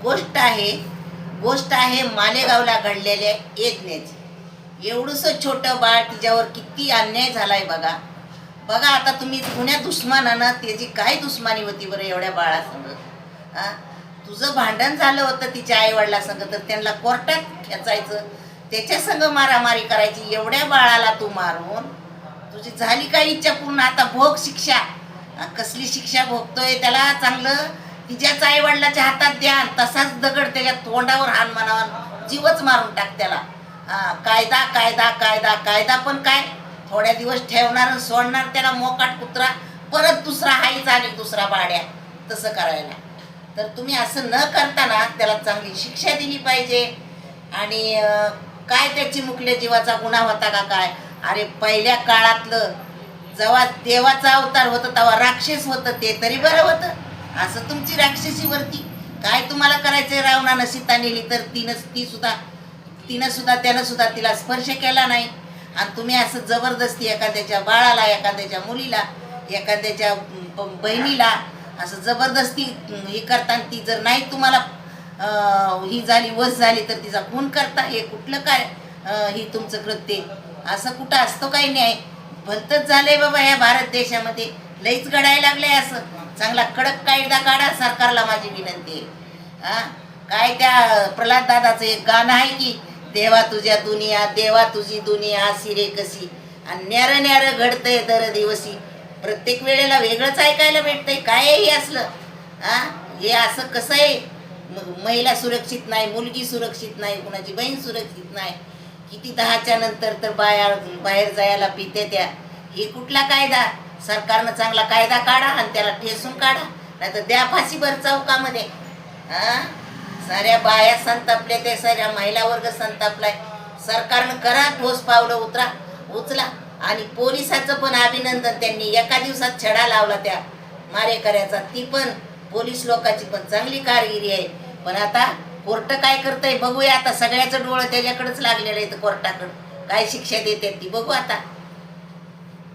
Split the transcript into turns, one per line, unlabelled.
गोष्ट आहे मालेगावला घडलेल्या यज्ञाची. एवढंसं छोटं बाळ, तिच्यावर किती अन्याय झालाय बघा. बघा आता तुम्ही पुण्या दुश्मनानं त्याची काय दुश्मनी होती बरं एवढ्या बाळासंग. तुझं भांडण झालं होतं तिच्या आईवडिलासंग, तर त्यांना कोर्टात खेचायचं, त्याच्या संग मारामारी करायची. एवढ्या बाळाला तू मारून तुझी झाली काय इच्छा पूर्ण? आता भोग शिक्षा. कसली शिक्षा भोगतोय त्याला चांगलं तिच्याच आई वडिलाच्या हातात द्या, तसाच दगड त्याच्या तोंडावर हाण म्हणावा, जीवच मारून टाक त्याला. कायदा कायदा कायदा कायदा पण काय, थोड्या दिवस ठेवणार सोडणार त्याला मोकाट कुत्रा, परत दुसरा हाईच आणि दुसरा बाड्या, तसं करायला. तर तुम्ही असं न करताना त्याला चांगली शिक्षा दिली पाहिजे. आणि काय त्याची मुकल्या जीवाचा गुन्हा होता का काय? अरे पहिल्या काळातलं जेव्हा देवाचा अवतार होता तेव्हा राक्षस होतं, ते तरी बरं होतं. असं तुमची राक्षसीवरती काय तुम्हाला करायचंय? रावणानं सीता नेली तर त्यानं सुद्धा तिला स्पर्श केला नाही. आणि तुम्ही असं जबरदस्ती एखाद्याच्या बाळाला, एखाद्याच्या मुलीला, एखाद्याच्या बहिणीला असं जबरदस्ती हे करताना ती जर नाही तुम्हाला ही झाली, वस झाली, तर तिचा खून करता. हे कुठलं काय ही तुमचं कृत्य? असं कुठं असतो काही न्याय? भलतंच झालंय बाबा ह्या भारत देशामध्ये, लईच घडायला लागलंय. असं चांगला कडक कायदा काढा, सरकारला माझी विनंती आहे. काय त्या प्रल्हाद दादाचं एक गाणं आहे की, देवा तुझ्या दुनिया, देवा तुझी दुनिया अशी रे कशी, आणि न्यारं न्यारं घडतंय दर दिवशी. प्रत्येक वेळेला वेगळंच ऐकायला भेटतंय. काय हे असलं? हे असं कसं आहे? महिला सुरक्षित नाही, मुलगी सुरक्षित नाही, कुणाची बहीण सुरक्षित नाही. किती 10च्या नंतर तर बाहेर जायला पिते त्या. हे कुठला कायदा? सरकारनं चांगला कायदा काढा आणि त्याला ठेसून काढा, नाही तर द्या फाशीभर चौकामध्ये. साऱ्या बाया संतापल्या, ते साऱ्या महिला वर्ग संतापलाय. सरकारनं करा ठोस पावलं उचला. आणि पोलिसाचं पण अभिनंदन, त्यांनी एका दिवसात छडा लावला त्या मारेकऱ्याचा. ती पण पोलीस लोकांची पण चांगली कामगिरी आहे. पण आता कोर्ट काय करतंय बघूया. आता सगळ्याचं डोळं त्याच्याकडेच लागलेलं आहे, तर कोर्टाकडं काय शिक्षा देतात ती बघू आता.